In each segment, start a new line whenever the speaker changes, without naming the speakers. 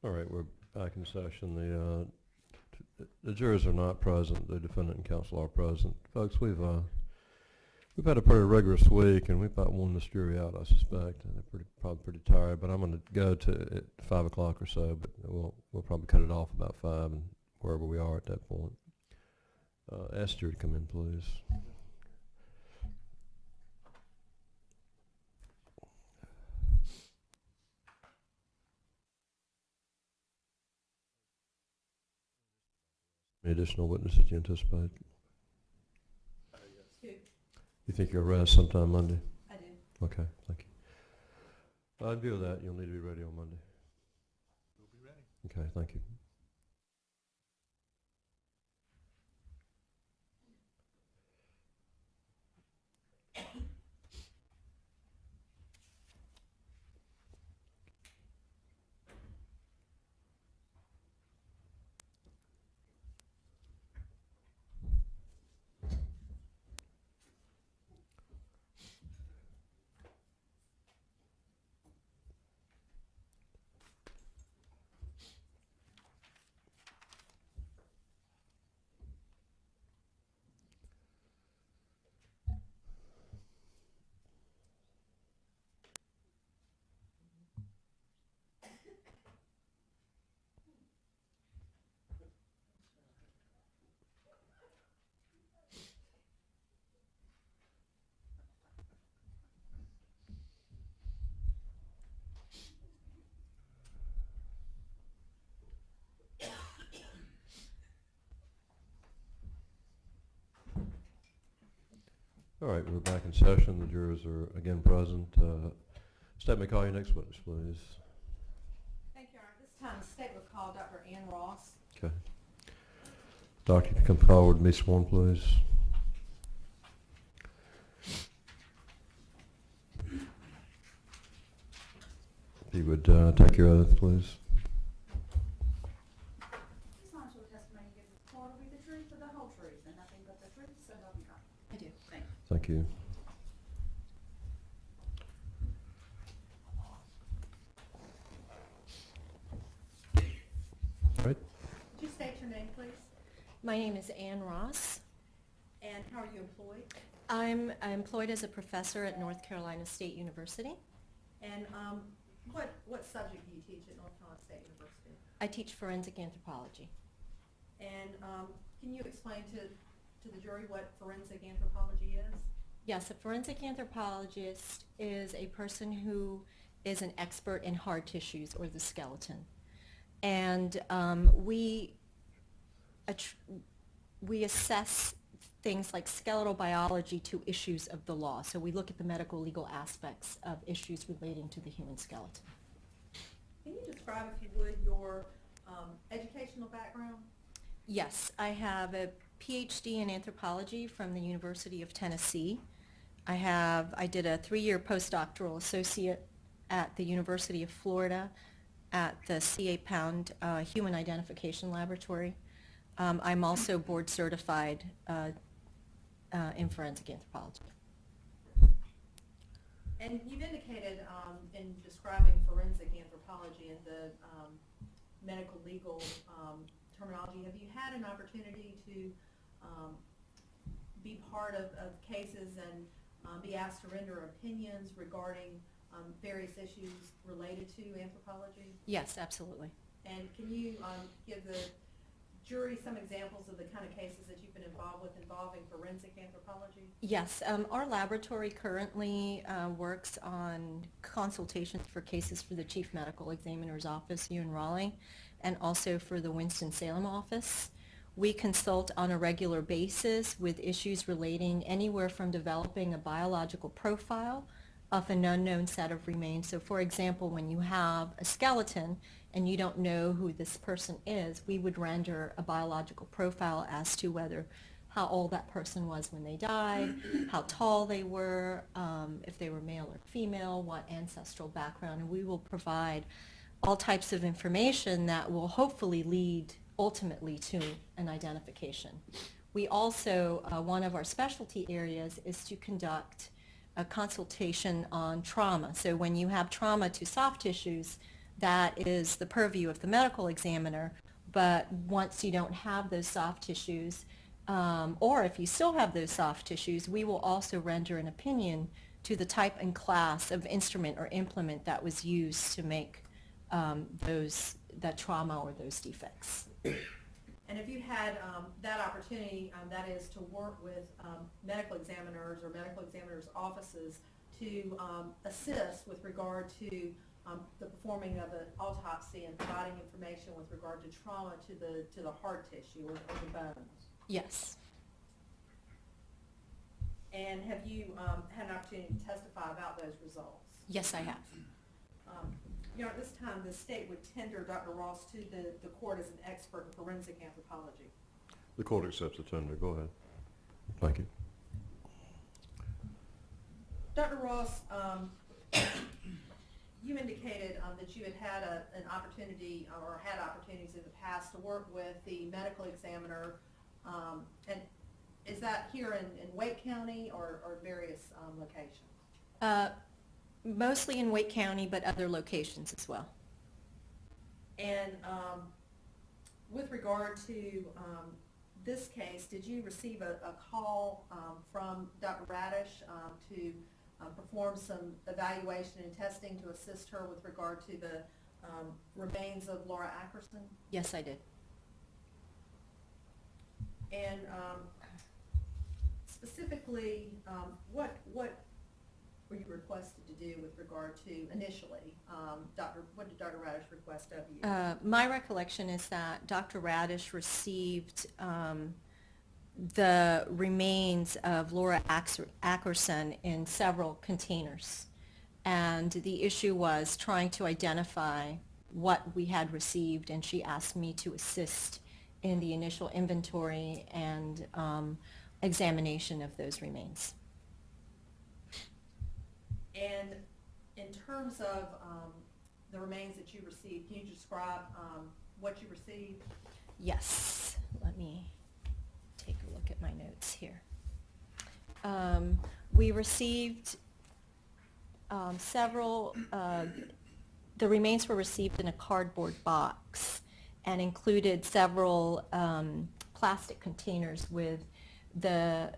All right, we're back in session. The jurors are not present. The defendant and counsel are present. Folks, we've had a pretty rigorous week, and we've about worn this jury out, I suspect. And they're probably pretty tired. But I'm going to go to at 5 o'clock or so. But we'll probably cut it off about 5, and wherever we are at that point. Ask jury to come in, please. Any additional witnesses you anticipate?
Yes.
You think you'll arrest sometime Monday?
I do.
Okay, thank you. In view of that, you'll need to be ready on Monday.
We'll be ready.
Okay, thank you. All right, we're back in session. The jurors are again present. State may call your next witness, please.
Thank you, Your Honor. This time, the state will call Dr. Ann Ross.
Okay. Doctor, you can come forward and be sworn, please. If you would take your oath, please.
I do. Thank you.
Thank you. All right.
Would you state your name, please?
My name is Ann Ross.
And how are you employed?
I'm employed as a professor at North Carolina State University.
And what subject do you teach at North Carolina State University?
I teach forensic anthropology.
And can you explain to the jury what forensic anthropology is?
Yes, a forensic anthropologist is a person who is an expert in hard tissues or the skeleton. And we assess things like skeletal biology to issues of the law. So we look at the medical legal aspects of issues relating to the human skeleton.
Can you describe, if you would, your educational background?
Yes, I have a PhD in anthropology from the University of Tennessee. I did a 3-year postdoctoral associate at the University of Florida at the C.A. Pound Human Identification Laboratory. I'm also board certified in forensic anthropology.
And you've indicated in describing forensic anthropology and the medical legal terminology, have you had an opportunity to be part of cases and be asked to render opinions regarding various issues related to anthropology?
Yes, absolutely.
And can you give the jury some examples of the kind of cases that you've been involved with involving forensic anthropology?
Yes, our laboratory currently works on consultations for cases for the Chief Medical Examiner's Office here in Raleigh and also for the Winston-Salem office. We consult on a regular basis with issues relating anywhere from developing a biological profile of an unknown set of remains. So for example, when you have a skeleton and you don't know who this person is, we would render a biological profile as to how old that person was when they died, how tall they were, if they were male or female, what ancestral background, and we will provide all types of information that will hopefully lead ultimately to an identification. We also, one of our specialty areas is to conduct a consultation on trauma. So when you have trauma to soft tissues, that is the purview of the medical examiner. But once you don't have those soft tissues, or if you still have those soft tissues, we will also render an opinion to the type and class of instrument or implement that was used to make that trauma or those defects.
And if you had that opportunity, that is to work with medical examiners or medical examiners' offices to assist with regard to the performing of an autopsy and providing information with regard to trauma to the hard tissue or the bones.
Yes.
And have you had an opportunity to testify about those results?
Yes, I have.
At this time, the state would tender Dr. Ross to the court as an expert in forensic anthropology.
The court accepts the tender. Go ahead. Thank you.
Dr. Ross, you indicated that you had an opportunity or had opportunities in the past to work with the medical examiner, and is that here in Wake County or various locations?
Mostly in Wake County, but other locations as well.
And with regard to this case, did you receive a call from Dr. Radish to perform some evaluation and testing to assist her with regard to the remains of Laura Ackerson?
Yes, I did.
And specifically, what were you requested to do with regard to initially? What did Dr. Radish request of you?
My recollection is that Dr. Radish received the remains of Laura Ackerson in several containers. And the issue was trying to identify what we had received, and she asked me to assist in the initial inventory and examination of those remains.
And in terms of the remains that you received, can you describe what you received?
Yes. Let me take a look at my notes here. We received several, the remains were received in a cardboard box and included several plastic containers with the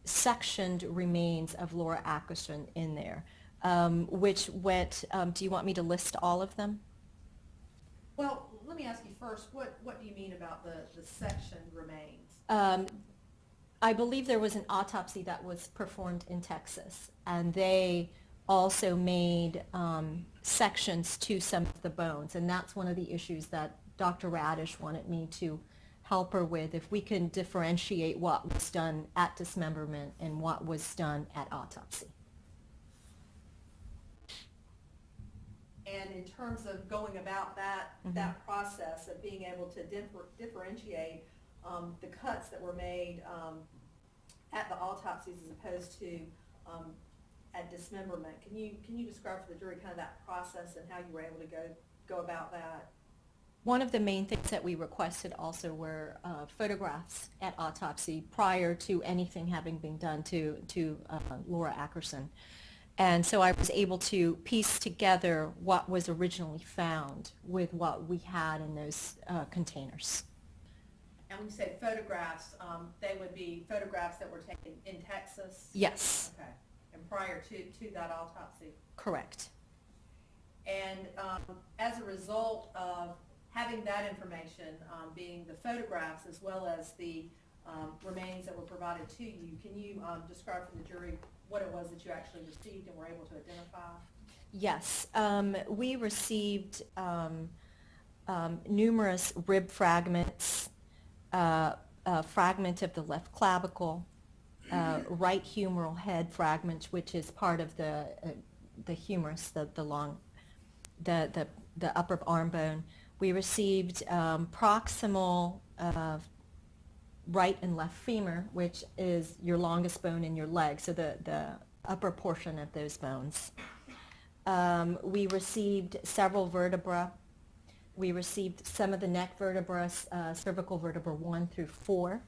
sectioned remains of Laura Ackerson in there, which went, do you want me to list all of them?
Well, let me ask you first, what do you mean about the sectioned remains?
I believe there was an autopsy that was performed in Texas, and they also made sections to some of the bones, and that's one of the issues that Dr. Radish wanted me to help her with, if we can differentiate what was done at dismemberment and what was done at autopsy.
And in terms of going about that process of being able to differentiate the cuts that were made at the autopsies as opposed to at dismemberment, can you describe for the jury kind of that process and how you were able to go about that?
One of the main things that we requested also were photographs at autopsy prior to anything having been done to Laura Ackerson. And so I was able to piece together what was originally found with what we had in those containers.
And when you say photographs, they would be photographs that were taken in Texas?
Yes.
Okay. And prior to that autopsy?
Correct.
And as a result of having that information, being the photographs as well as the remains that were provided to you, can you describe for the jury what it was that you actually received and were able to identify?
Yes. We received numerous rib fragments, a fragment of the left clavicle, right humeral head fragment, which is part of the humerus, the upper arm bone. We received proximal right and left femur, which is your longest bone in your leg, so the upper portion of those bones. We received several vertebrae. We received some of the neck vertebrae, cervical vertebra 1 through 4.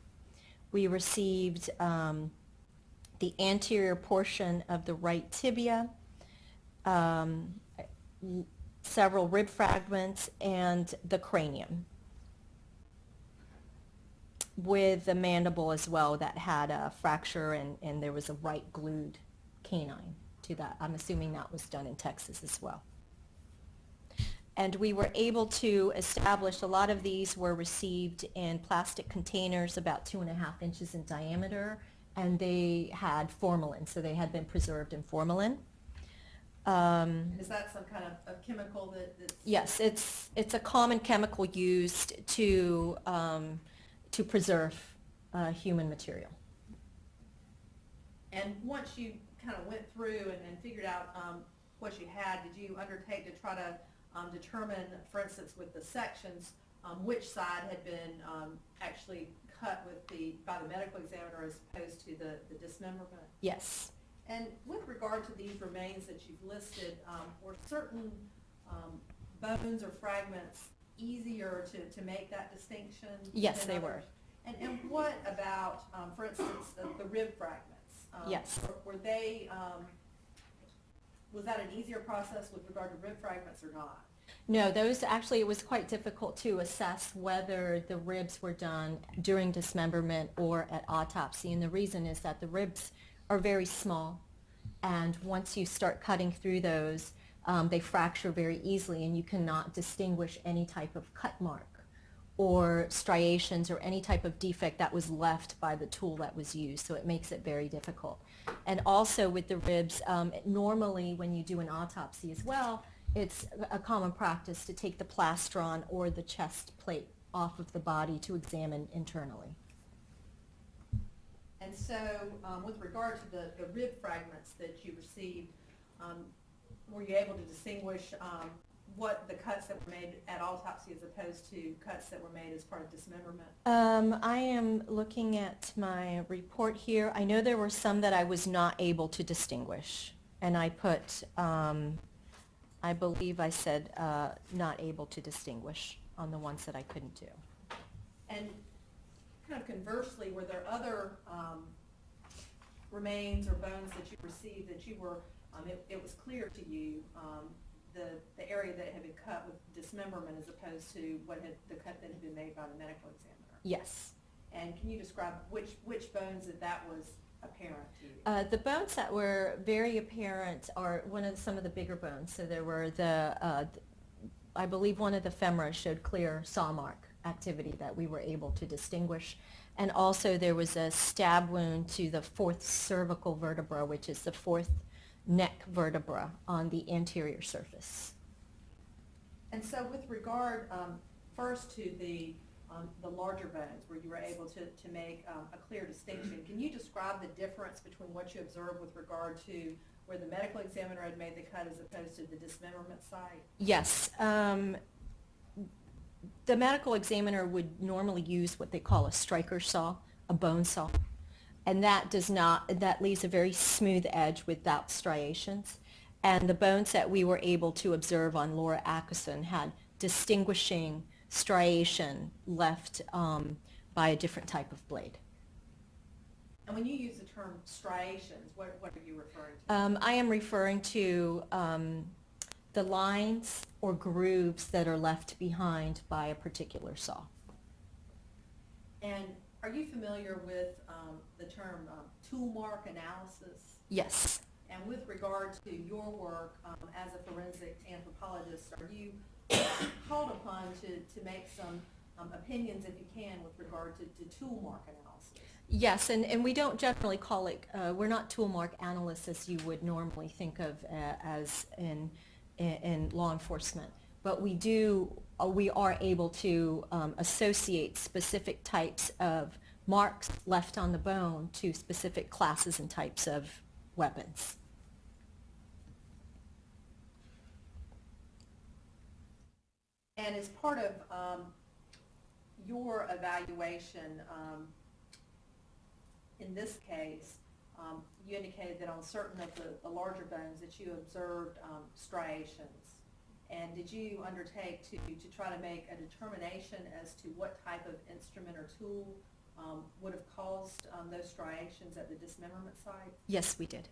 We received the anterior portion of the right tibia, several rib fragments, and the cranium, with the mandible as well that had a fracture, and there was a right glued canine to that. I'm assuming that was done in Texas as well. And we were able to establish a lot of these were received in plastic containers about 2.5 inches in diameter, and they had formalin, so they had been preserved in formalin.
Is that some kind of chemical that's...
Yes, it's a common chemical used to preserve human material.
And once you kind of went through and figured out what you had, did you undertake to try to determine, for instance, with the sections, which side had been actually cut by the medical examiner as opposed to the dismemberment?
Yes.
And with regard to these remains that you've listed, were certain bones or fragments easier to make that distinction?
Yes,
than
they
others?
were.
And what about, for instance, the rib fragments?
Yes.
Were they, was that an easier process with regard to rib fragments or not?
No, those actually, it was quite difficult to assess whether the ribs were done during dismemberment or at autopsy. And the reason is that the ribs are very small, and once you start cutting through those, they fracture very easily, and you cannot distinguish any type of cut mark or striations or any type of defect that was left by the tool that was used, so it makes it very difficult. And also with the ribs, normally when you do an autopsy as well, it's a common practice to take the plastron or the chest plate off of the body to examine internally.
And so, with regard to the rib fragments that you received, were you able to distinguish what the cuts that were made at autopsy as opposed to cuts that were made as part of dismemberment?
I am looking at my report here. I know there were some that I was not able to distinguish, and I put, I believe I said not able to distinguish on the ones that I couldn't do.
And kind of conversely, were there other remains or bones that you received that you were, it was clear to you the area that had been cut with dismemberment as opposed to the cut that had been made by the medical examiner?
Yes.
And can you describe which bones that was apparent to you?
The bones that were very apparent are some of the bigger bones. So there were I believe one of the femora showed clear saw mark activity that we were able to distinguish. And also there was a stab wound to the 4th cervical vertebra, which is the 4th neck vertebra on the anterior surface.
And so with regard first to the larger bones where you were able to make a clear distinction, can you describe the difference between what you observed with regard to where the medical examiner had made the cut as opposed to the dismemberment site?
Yes. The medical examiner would normally use what they call a striker saw, a bone saw. And that leaves a very smooth edge without striations. And the bones that we were able to observe on Laura Atkinson had distinguishing striation left by a different type of blade.
And when you use the term striations, what are you referring to?
I am referring to the lines or grooves that are left behind by a particular saw.
And are you familiar with the term tool mark analysis?
Yes.
And with regard to your work as a forensic anthropologist, are you called upon to make some opinions, if you can, with regard to tool mark analysis?
Yes, and we don't generally call it, we're not tool mark analysts as you would normally think of as in law enforcement. But we are able to associate specific types of marks left on the bone to specific classes and types of weapons.
And as part of your evaluation, in this case, you indicated that on certain of the larger bones that you observed striations. And did you undertake to try to make a determination as to what type of instrument or tool would have caused those striations at the dismemberment site?
Yes, we did.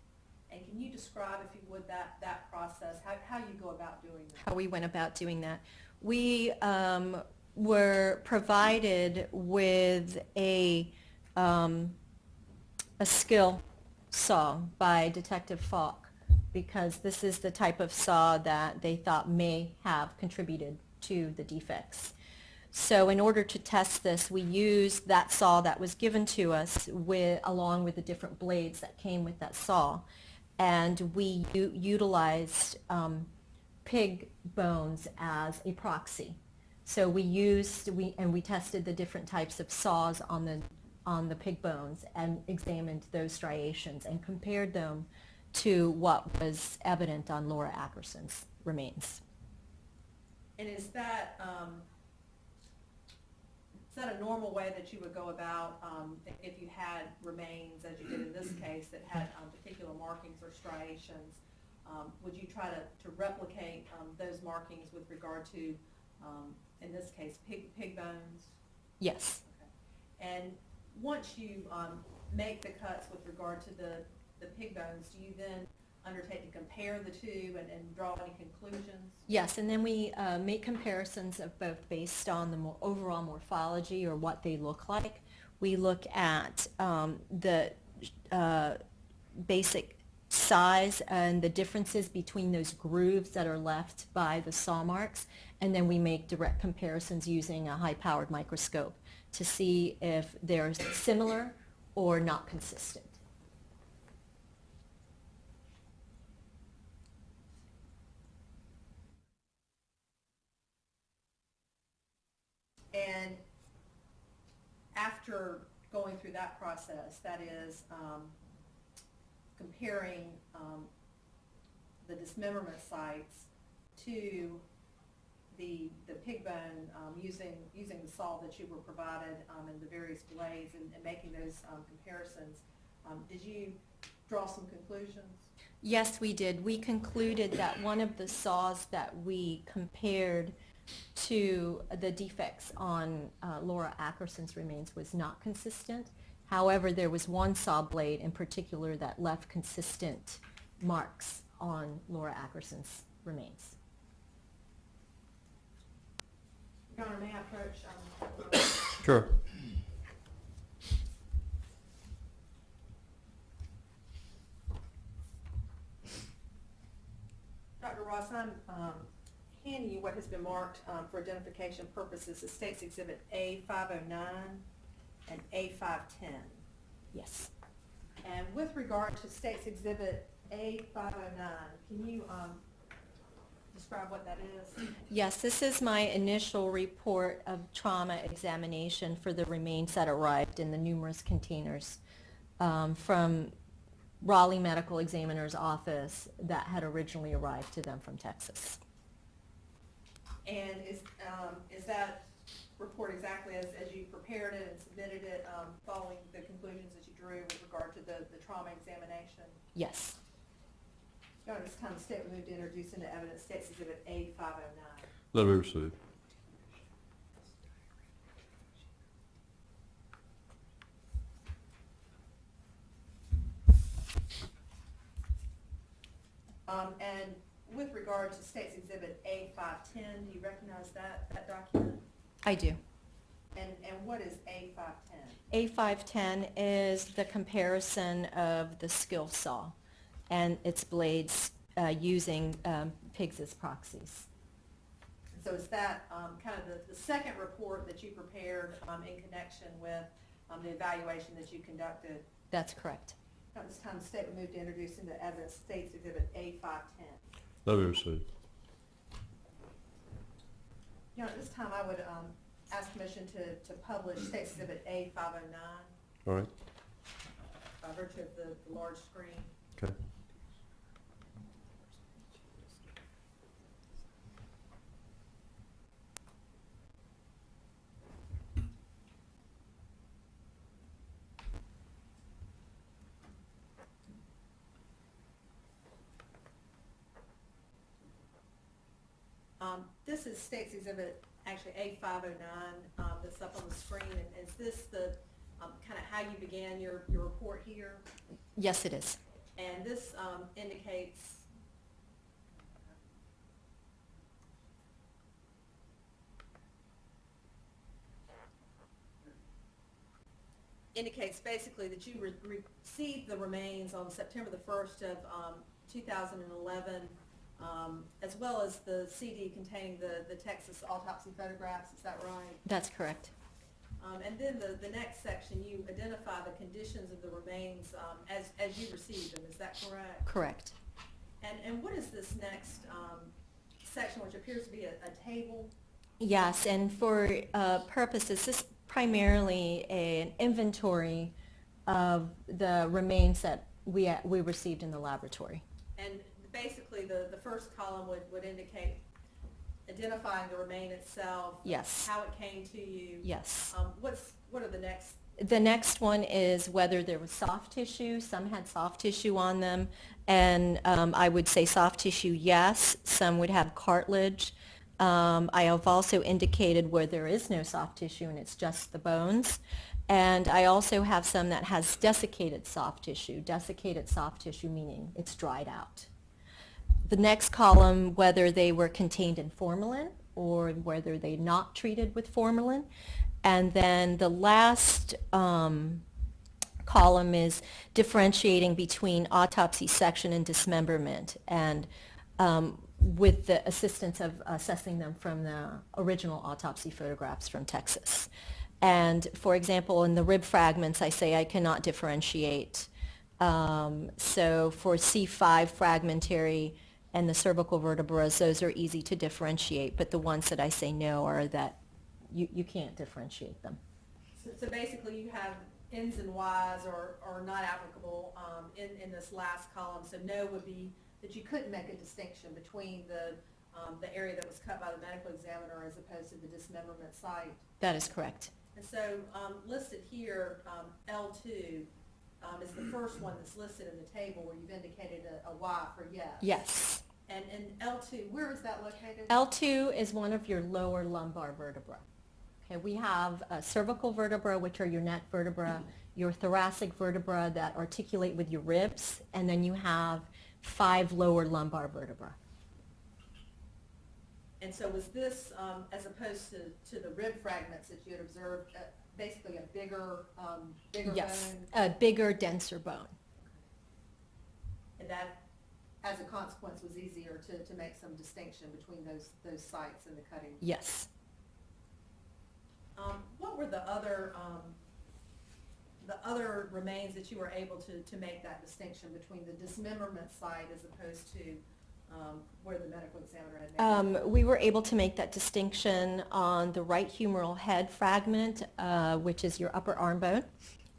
And can you describe, if you would, that process, how you go about doing that?
How we went about doing that. We were provided with a skill saw by Detective Falk, because this is the type of saw that they thought may have contributed to the defects. So in order to test this, we used that saw that was given to us along with the different blades that came with that saw, and we utilized pig bones as a proxy. So we tested the different types of saws on the pig bones and examined those striations and compared them to what was evident on Laura Ackerson's remains.
And is that a normal way that you would go about if you had remains, as you did in this case, that had particular markings or striations? Would you try to replicate those markings with regard to, in this case, pig bones?
Yes.
Okay. And once you make the cuts with regard to the pig bones, do you then undertake to compare the two and draw any conclusions?
Yes, and then we make comparisons of both based on the overall morphology or what they look like. We look at the basic size and the differences between those grooves that are left by the saw marks, and then we make direct comparisons using a high-powered microscope to see if they're similar or not consistent.
And after going through that process, that is comparing the dismemberment sites to the pig bone using the saw that you were provided and the various blades and making those comparisons, did you draw some conclusions?
Yes, we did. We concluded that one of the saws that we compared to the defects on Laura Ackerson's remains was not consistent. However, there was one saw blade in particular that left consistent marks on Laura Ackerson's remains.
Your Honor, may I approach?
Sure.
Dr. Ross, I'm handing you what has been marked for identification purposes as State's Exhibit A509 and A510.
Yes.
And with regard to State's Exhibit A509, can you describe what that is?
Yes, this is my initial report of trauma examination for the remains that arrived in the numerous containers from Raleigh Medical Examiner's office that had originally arrived to them from Texas.
And is that report exactly as you prepared it and submitted it following the conclusions that you drew with regard to the trauma examination?
Yes.
Your Honor, this time the State will move to introduce into evidence State's Exhibit A509.
Let me receive.
And with regard to State's Exhibit A510, do you recognize that document?
I do.
And what is A510?
A510 is the comparison of the skill saw and its blades using pigs as proxies.
So is that kind of the second report that you prepared in connection with the evaluation that you conducted?
That's correct.
At this time, the State will move to introduce into evidence State's Exhibit A510.
Let me receive.
Your Honor, at this time I would ask permission to publish State's Exhibit A509
All right.
by virtue of the large screen.
Okay.
This is State's Exhibit, actually A509, that's up on the screen. And is this the kind of how you began your report here?
Yes, it is.
And this indicates basically that you received the remains on September the 1st of 2011, as well as the CD containing the Texas autopsy photographs. Is that right?
That's correct.
And then the next section, you identify the conditions of the remains as you received them. Is that correct?
Correct.
And what is this next section, which appears to be a table?
Yes, and for purposes, this is primarily an inventory of the remains that we received in the laboratory.
And basically, the first column would indicate identifying the remain itself.
Yes.
How it came to you.
Yes.
What are the next?
The next one is whether there was soft tissue. Some had soft tissue on them, and I would say soft tissue, yes. Some would have cartilage. I have also indicated where there is no soft tissue and it's just the bones. And I also have some that has desiccated soft tissue. Desiccated soft tissue meaning it's dried out. The next column, whether they were contained in formalin or whether they're not treated with formalin. And then the last column is differentiating between autopsy section and dismemberment, and with the assistance of assessing them from the original autopsy photographs from Texas. And for example, in the rib fragments, I say I cannot differentiate. So for C5 fragmentary and the cervical vertebrae, those are easy to differentiate, but the ones that I say no are that you can't differentiate them.
So basically you have N's and Y's are not applicable in this last column. So no would be that you couldn't make a distinction between the area that was cut by the medical examiner as opposed to the dismemberment site.
That is correct.
And so listed here, L2 is the first one that's listed in the table where you've indicated a Y for yes.
Yes.
And L2, where is that located?
L2 is one of your lower lumbar vertebrae. Okay, we have cervical vertebra, which are your neck vertebra, your thoracic vertebra that articulate with your ribs, and then you have 5 lower lumbar vertebrae.
And so was this, as opposed to the rib fragments that you had observed, basically a bigger
Yes,
bone?
a bigger, denser bone.
And that, as a consequence, was easier to make some distinction between those sites in the cutting?
Yes.
What were the other remains that you were able to make that distinction between the dismemberment site as opposed to where the medical examiner had made it?
We were able to make that distinction on the right humeral head fragment, which is your upper arm bone,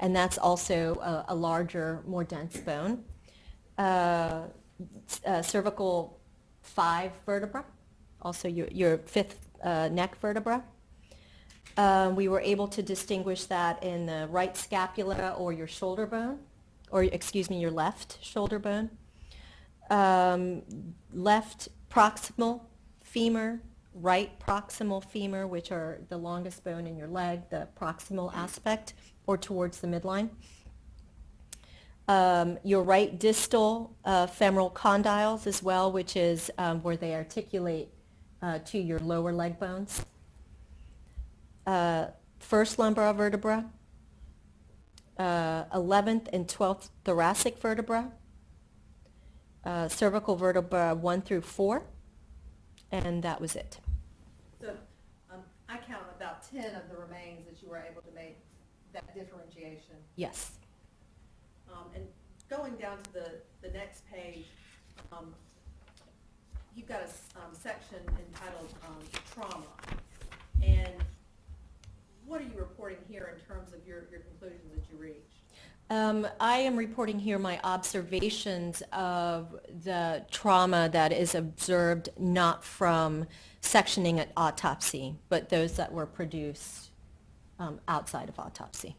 and that's also a larger, more dense bone. Cervical 5 vertebra, also your 5th neck vertebra. We were able to distinguish that in the right scapula or your shoulder bone, or excuse me, your left shoulder bone. Left proximal femur, right proximal femur, which are the longest bone in your leg, the proximal aspect, or towards the midline. Your right distal femoral condyles as well, which is where they articulate to your lower leg bones. First lumbar vertebra, 11th and 12th thoracic vertebra, cervical vertebra 1 through 4, and that was it.
So I count about 10 of the remains that you were able to make that differentiation.
Yes.
And going down to the next page, you've got a section entitled trauma. And what are you reporting here in terms of your conclusions that you reached?
I am reporting here my observations of the trauma that is observed not from sectioning at autopsy, but those that were produced outside of autopsy.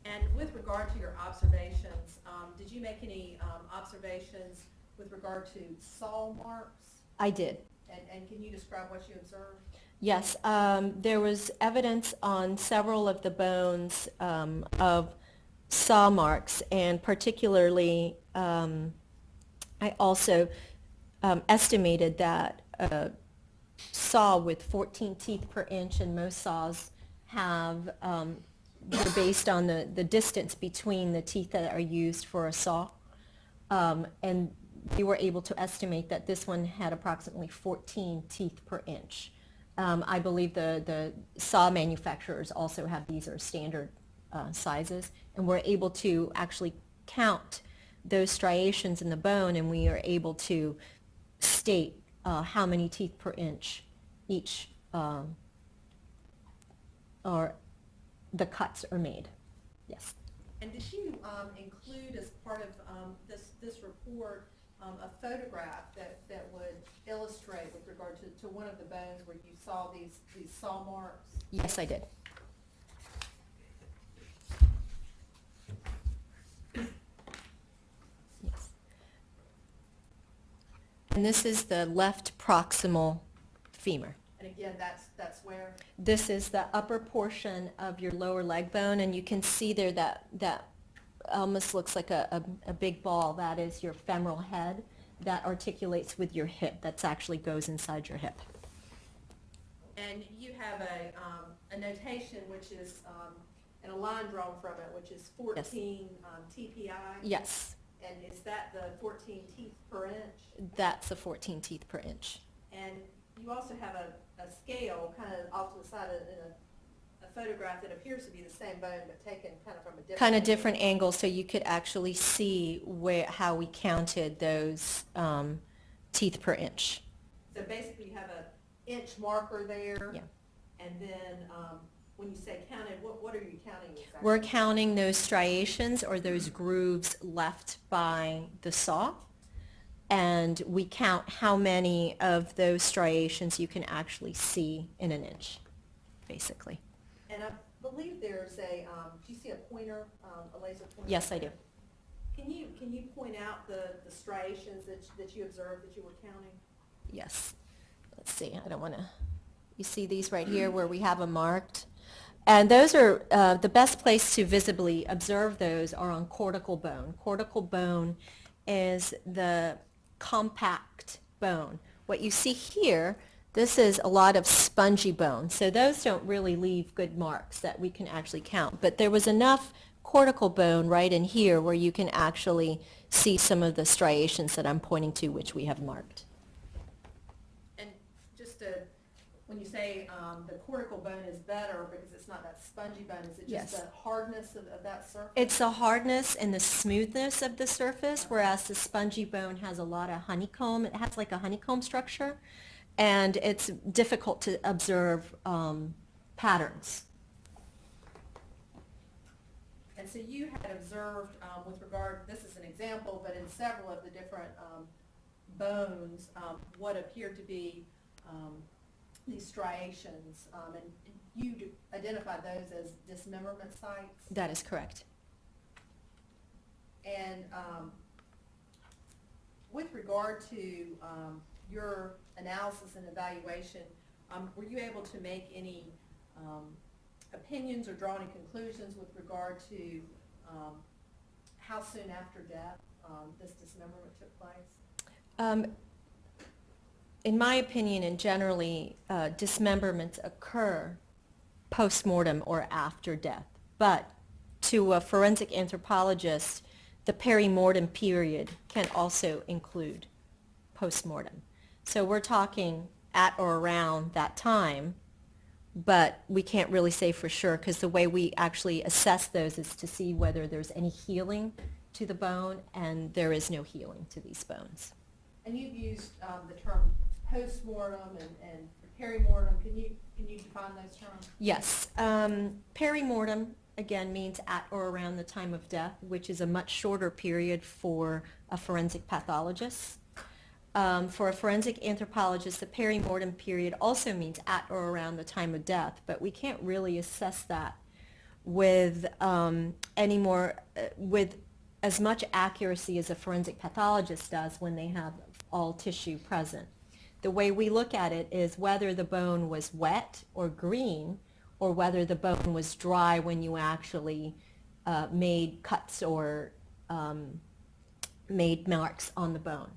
And with regard to your observations, did you make any observations with regard to saw marks?
I did.
And can you describe what you observed?
Yes, there was evidence on several of the bones of saw marks, and particularly I also estimated that a saw with 14 teeth per inch, and most saws have, they're based on the distance between the teeth that are used for a saw. And we were able to estimate that this one had approximately 14 teeth per inch. I believe the saw manufacturers also have these are standard sizes, and we're able to actually count those striations in the bone, and we are able to state how many teeth per inch each or the cuts are made. Yes.
And did you include as part of this report a photograph that would illustrate with regard to one of the bones where you saw these saw marks?
Yes, I did. Yes. And this is the left proximal femur.
And again, that's where?
This is the upper portion of your lower leg bone, and you can see there that almost looks like a big ball. That is your femoral head that articulates with your hip. That actually goes inside your hip.
And you have a notation which is, and a line drawn from it, which is 14 TPI?
Yes.
And is that the 14 teeth per inch?
That's the 14 teeth per inch.
And you also have a scale kind of off to the side in a photograph that appears to be the same bone but taken kind of from a different
Kind of different angle, so you could actually see how we counted those teeth per inch.
So basically you have an inch marker there.
Yeah.
And then when you say counted, what are you counting exactly?
We're counting those striations or those grooves left by the saw, and we count how many of those striations you can actually see in an inch, basically.
And I believe there's do you see a pointer, a laser pointer?
Yes, I do.
Can you point out the striations that you observed that you were counting?
Yes. Let's see. I don't want to. You see these right here where we have them marked? And those are the best place to visibly observe those are on cortical bone. Cortical bone is the compact bone. What you see here, this is a lot of spongy bone. So those don't really leave good marks that we can actually count. But there was enough cortical bone right in here where you can actually see some of the striations that I'm pointing to, which we have marked.
And just when you say the cortical bone is better because it's not that spongy bone, is it just
Yes.
the hardness of that surface?
It's the hardness and the smoothness of the surface, whereas the spongy bone has a lot of honeycomb. It has like a honeycomb structure, and it's difficult to observe patterns.
And so you had observed with regard, this is an example, but in several of the different bones, what appeared to be these striations, and you identified those as dismemberment sites.
That is correct.
And with regard to your analysis and evaluation, were you able to make any opinions or draw any conclusions with regard to how soon after death this dismemberment took place?
In my opinion, and generally, dismemberments occur post-mortem or after death. But to a forensic anthropologist, the peri-mortem period can also include post-mortem. So we're talking at or around that time, but we can't really say for sure because the way we actually assess those is to see whether there's any healing to the bone, and there is no healing to these bones.
And you've used the term post-mortem and peri-mortem. Can you define those terms?
Yes. Peri-mortem, again, means at or around the time of death, which is a much shorter period for a forensic pathologist. For a forensic anthropologist, the peri-mortem period also means at or around the time of death, but we can't really assess that with with as much accuracy as a forensic pathologist does when they have all tissue present. The way we look at it is whether the bone was wet or green, or whether the bone was dry when you actually made cuts or made marks on the bone.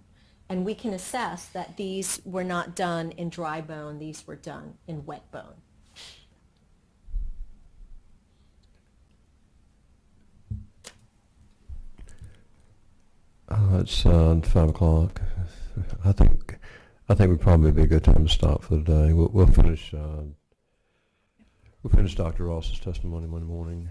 And we can assess that these were not done in dry bone, these were done in wet bone.
It's 5 o'clock. I think would probably be a good time to stop for the day. We'll finish Dr. Ross's testimony Monday morning.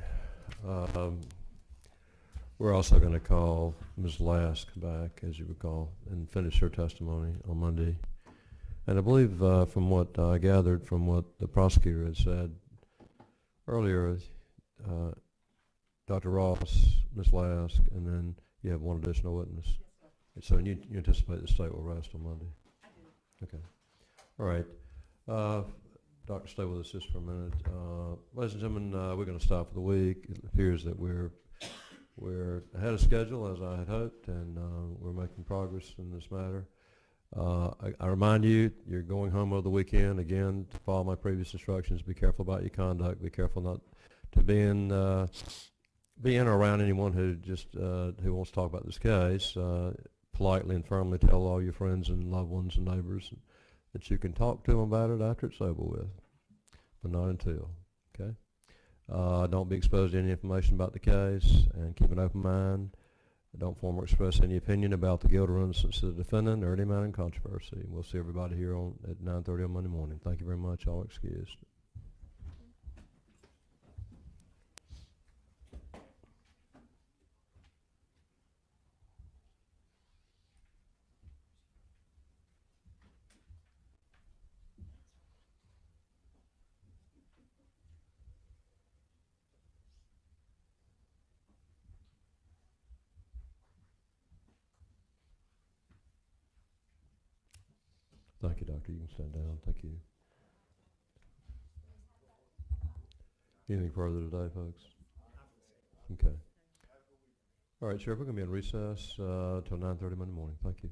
We're also going to call Ms. Lask back, as you recall, and finish her testimony on Monday. And I believe from what I gathered from what the prosecutor had said earlier, Dr. Ross, Ms. Lask, and then you have one additional witness. So you anticipate the state will rest on Monday?
I do.
Okay. All right. Doctor, stay with us just for a minute. Ladies and gentlemen, we're going to stop for the week. It appears that we're ahead of schedule, as I had hoped, and we're making progress in this matter. I remind you, you're going home over the weekend. Again, to follow my previous instructions, be careful about your conduct. Be careful not to be in or around anyone who just who wants to talk about this case. Politely and firmly tell all your friends and loved ones and neighbors that you can talk to them about it after it's over with, but not until. Okay. Don't be exposed to any information about the case, and keep an open mind. Don't form or express any opinion about the guilt or innocence of the defendant or any matter in controversy. We'll see everybody here at 9:30 on Monday morning. Thank you very much. All excused. Thank you, Doctor. You can stand down. Thank you. Anything further today, folks? Okay. All right, Sheriff, we're going to be in recess till 9:30 Monday morning. Thank you.